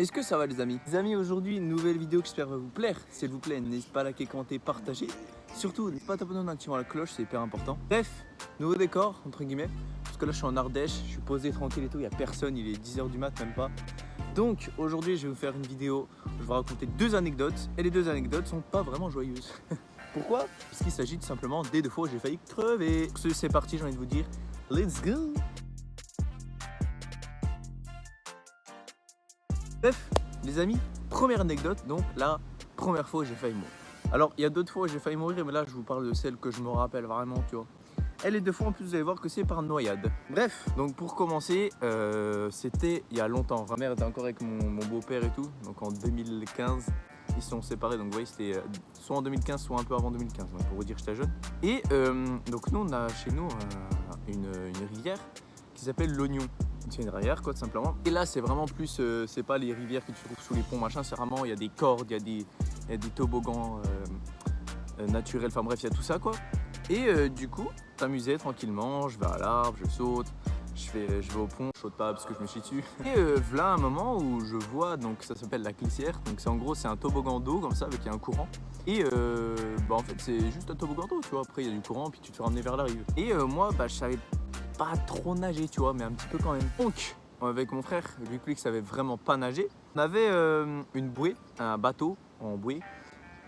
Est-ce que ça va les amis? Les amis, aujourd'hui une nouvelle vidéo que j'espère va vous plaire. S'il vous plaît, n'hésitez pas à liker, commenter, partager. Surtout, n'hésitez pas à t'abonner en activant la cloche, c'est hyper important. Bref, nouveau décor, entre guillemets. Parce que là je suis en Ardèche, je suis posé tranquille et tout, il n'y a personne, il est 10h du mat, même pas. Donc aujourd'hui je vais vous faire une vidéo où je vais raconter deux anecdotes. Et les deux anecdotes sont pas vraiment joyeuses. Pourquoi? Parce qu'il s'agit tout simplement des deux fois où j'ai failli crever. Donc c'est parti, j'ai envie de vous dire, let's go! Bref, les amis, première anecdote, donc la première fois où j'ai failli mourir. Alors, il y a d'autres fois où j'ai failli mourir, mais là, je vous parle de celle que je me rappelle vraiment, tu vois. Et les deux fois, en plus, vous allez voir que c'est par noyade. Bref, donc pour commencer, c'était il y a longtemps. Ma mère était encore avec mon beau-père et tout, donc en 2015. Ils sont séparés, donc vous voyez, c'était soit en 2015, soit un peu avant 2015, donc pour vous dire que j'étais jeune. Et donc nous, on a chez nous une rivière qui s'appelle l'Oignon. C'est une rivière quoi tout simplement. Et là c'est vraiment plus, c'est pas les rivières que tu trouves sous les ponts machin, c'est vraiment, il y a des cordes, il y a des toboggans naturels, enfin bref, il y a tout ça quoi. Et du coup, t'amuser tranquillement, je vais à l'arbre, je saute, je vais au pont, je saute pas parce que je me chie dessus. Et voilà un moment où je vois, donc ça s'appelle la glissière, donc c'est en gros c'est un toboggan d'eau comme ça avec un courant. Et en fait c'est juste un toboggan d'eau, tu vois, après il y a du courant puis tu te fais ramener vers la rive. Et moi je savais pas trop nager, tu vois, mais un petit peu quand même. Donc, avec mon frère, vu que lui qui savait vraiment pas nager, on avait une bouée, un bateau en bouée.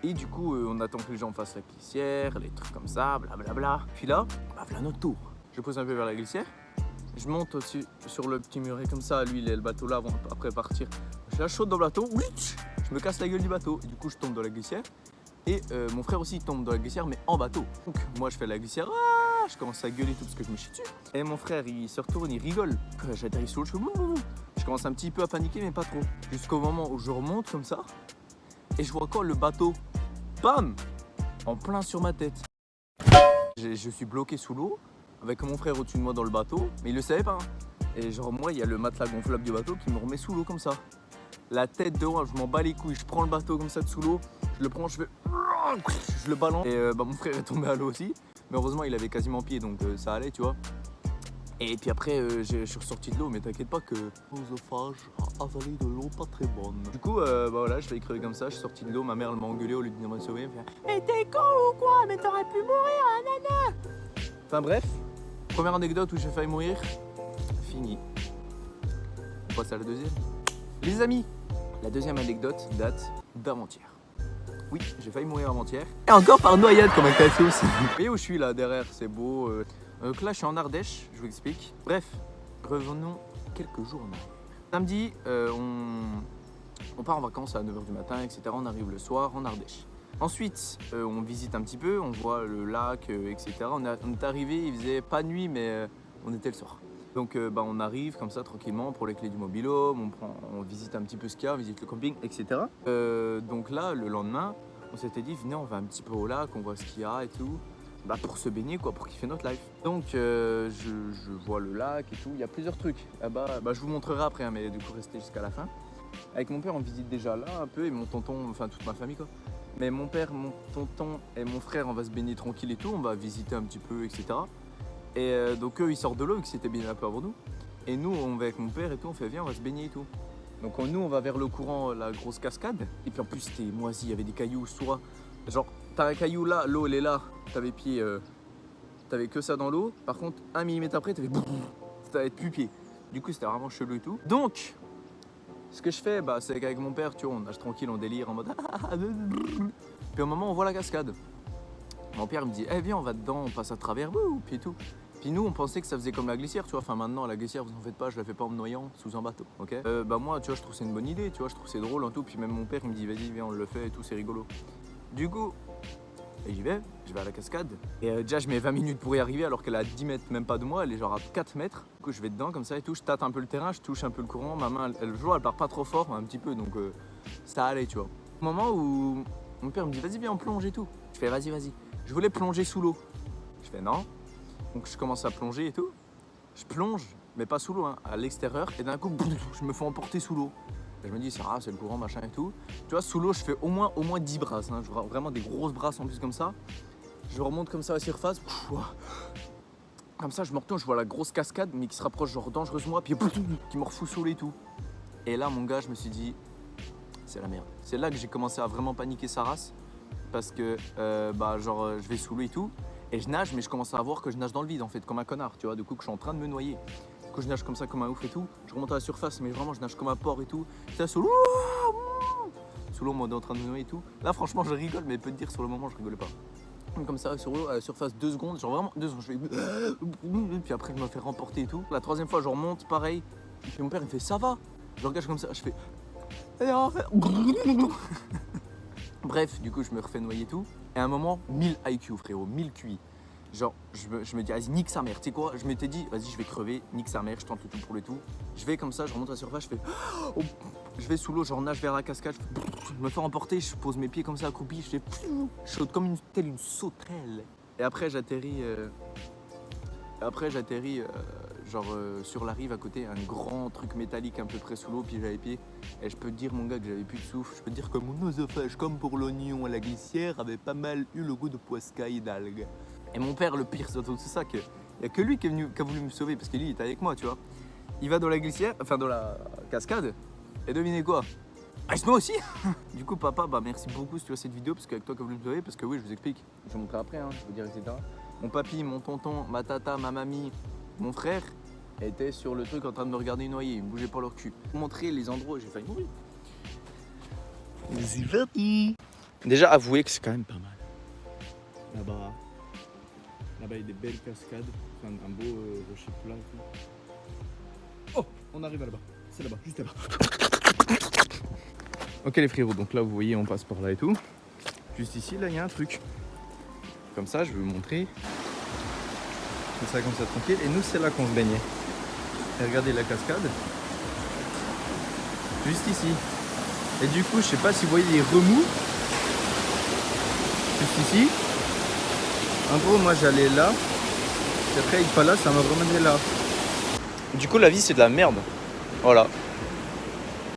Et du coup, on attend que les gens fassent la glissière, les trucs comme ça, blablabla. Puis là, voilà notre tour. Je pose un peu vers la glissière. Je monte aussi sur le petit muret comme ça. Lui, il est le bateau là, après partir. Je la saute dans le bateau. Je me casse la gueule du bateau. Du coup, je tombe dans la glissière. Et mon frère aussi tombe dans la glissière, mais en bateau. Donc, moi, je fais la glissière. Je commence à gueuler tout parce que je me chie dessus. Et mon frère, il se retourne, il rigole. J'atterris sous le cheveu. Je commence un petit peu à paniquer, mais pas trop. Jusqu'au moment où je remonte comme ça. Et je vois encore le bateau. Bam! En plein sur ma tête. Je suis bloqué sous l'eau. Avec mon frère au-dessus de moi dans le bateau. Mais il le savait pas. Et genre, moi, il y a le matelas gonflable du bateau qui me remet sous l'eau comme ça. La tête dehors, je m'en bats les couilles. Je prends le bateau comme ça de sous l'eau. Je le prends, je le balance. Et mon frère est tombé à l'eau aussi. Mais heureusement, il avait quasiment pied, donc ça allait, tu vois. Et puis après, je suis ressorti de l'eau, mais t'inquiète pas que l'œsophage a avalé de l'eau pas très bonne. Du coup, voilà, je vais crever comme ça, je suis sorti de l'eau, ma mère elle m'a engueulé au lieu de venir me sauver. Elle me fait, mais t'es con ou quoi? Mais t'aurais pu mourir, nana. Enfin bref, première anecdote où j'ai failli mourir, fini. On passe à la deuxième. Les amis, la deuxième anecdote date d'avant-hier. Oui, j'ai failli mourir avant-hier. Et encore par noyade comme un cassé aussi. Vous voyez où je suis là derrière, c'est beau. Donc là je suis en Ardèche, je vous explique. Bref, revenons quelques jours en arrière. Samedi, on part en vacances à 9h du matin, etc. On arrive le soir en Ardèche. Ensuite, on visite un petit peu, on voit le lac, etc. On est arrivé, il faisait pas nuit, mais on était le soir. Donc on arrive comme ça tranquillement pour les clés du mobil-home, on visite un petit peu ce qu'il y a, on visite le camping, etc. Donc là, le lendemain, on s'était dit, venez, on va un petit peu au lac, on voit ce qu'il y a et tout. Pour se baigner, quoi, pour kiffer notre life. Donc je vois le lac et tout, il y a plusieurs trucs. Je vous montrerai après, hein, mais du coup, restez jusqu'à la fin. Avec mon père, on visite déjà là un peu, et mon tonton, enfin toute ma famille, quoi. Mais mon père, mon tonton et mon frère, on va se baigner tranquille et tout, on va visiter un petit peu, etc. Et donc eux ils sortent de l'eau vu que c'était bien un peu avant nous. Et nous on va avec mon père et tout, on fait viens on va se baigner et tout. Donc nous on va vers le courant, la grosse cascade. Et puis en plus c'était moisi, il y avait des cailloux soit. Genre t'as un caillou là, l'eau elle est là, t'avais pied, t'avais que ça dans l'eau. Par contre 1 millimètre après t'avais plus pied. Du coup c'était vraiment chelou et tout. Donc ce que je fais c'est qu'avec mon père tu vois on nage tranquille, on délire en mode. Puis au moment on voit la cascade. Mon père me dit, eh viens on va dedans, on passe à travers, puis tout. Puis nous on pensait que ça faisait comme la glissière, tu vois, enfin maintenant la glissière vous en faites pas, je la fais pas en me noyant sous un bateau, ok. Moi tu vois je trouve c'est une bonne idée, tu vois, je trouve c'est drôle en tout, puis même mon père il me dit vas-y viens on le fait et tout, c'est rigolo. Du coup, et je vais à la cascade, et déjà je mets 20 minutes pour y arriver alors qu'elle est à 10 mètres, même pas de moi, elle est genre à 4 mètres. Du coup je vais dedans comme ça et tout, je tâte un peu le terrain, je touche un peu le courant, ma main elle part pas trop fort, un petit peu, donc ça allait, tu vois. Au moment où mon père me dit vas-y viens on plonge et tout, je fais vas-y. Je voulais plonger sous l'eau. Je fais non. Donc je commence à plonger et tout. Je plonge, mais pas sous l'eau, hein, à l'extérieur. Et d'un coup, je me fais emporter sous l'eau. Je me dis, c'est le courant, machin et tout. Tu vois, sous l'eau, je fais au moins 10 brasses. Hein, vraiment des grosses brasses en plus comme ça. Je remonte comme ça à la surface. Comme ça, je me retourne, je vois la grosse cascade, mais qui se rapproche genre dangereusement. Puis qui me refout sous l'eau et tout. Et là, mon gars, je me suis dit, c'est la merde. C'est là que j'ai commencé à vraiment paniquer sa race. Parce que, je vais sous l'eau et tout. Et je nage, mais je commence à voir que je nage dans le vide, en fait, comme un connard, tu vois. Du coup, que je suis en train de me noyer. Du coup, je nage comme ça, comme un ouf et tout. Je remonte à la surface, mais vraiment, je nage comme un porc et tout. J'étais sous l'eau. Sous l'eau, moi, en train de me noyer et tout. Là, franchement, je rigole, mais peut te dire, sur le moment, je rigolais pas. Comme ça, sur l'eau, à la surface, 2 secondes, genre vraiment 2 secondes. Je fais. Puis après, je me fais remporter et tout. La troisième fois, je remonte, pareil. Et mon père, il me fait, ça va? Je regarde comme ça, je fais. Bref, du coup, je me refais noyer et tout. Et à un moment, 1000 IQ, frérot, 1000 QI. Genre, je me dis, vas-y, nique sa mère. Tu sais quoi? Je m'étais dit, vas-y, je vais crever, nique sa mère, je tente le tout pour le tout. Je vais comme ça, je remonte à la surface, je fais. Je vais sous l'eau, je nage vers la cascade, je me fais emporter, je pose mes pieds comme ça accroupi, je fais. Je saute comme une sauterelle. Et après, j'atterris. Sur la rive à côté, un grand truc métallique un peu près sous l'eau, puis j'avais pied. Et je peux te dire, mon gars, que j'avais plus de souffle. Je peux te dire que mon oesophage, comme pour l'oignon à la glissière, avait pas mal eu le goût de poiscaille et d'algues. Et mon père, le pire, surtout, c'est ça, qu'il n'y a que lui qui a voulu me sauver, parce que lui, il était avec moi, tu vois. Il va dans la glissière, enfin dans la cascade, et devinez quoi? Ah, il se met aussi. Du coup, papa, merci beaucoup si tu vois cette vidéo, parce qu'avec toi, qui a voulu me sauver, parce que oui, je vous explique. Je vais montrer après, je veux dire, etc. Mon papy, mon tonton, ma tata, ma mamie, mon frère étaient sur le truc en train de me regarder noyer. Ils me bougeaient pas leur cul. Pour montrer les endroits où j'ai failli mourir. C'est parti. Déjà, avouez que c'est quand même pas mal. Là-bas, il y a des belles cascades. Un beau rocher plat et tout. Oh, on arrive là-bas. C'est là-bas, juste là-bas. Ok les frérots, donc là vous voyez on passe par là et tout. Juste ici, là il y a un truc. Comme ça, je vais vous montrer. Comme ça, tranquille. Et nous, c'est là qu'on se baignait. Et regardez la cascade. Juste ici. Et du coup, je sais pas si vous voyez les remous. Juste ici. En gros, moi, j'allais là. Et après, il pas là, ça m'a ramené là. Du coup, la vie, c'est de la merde. Voilà.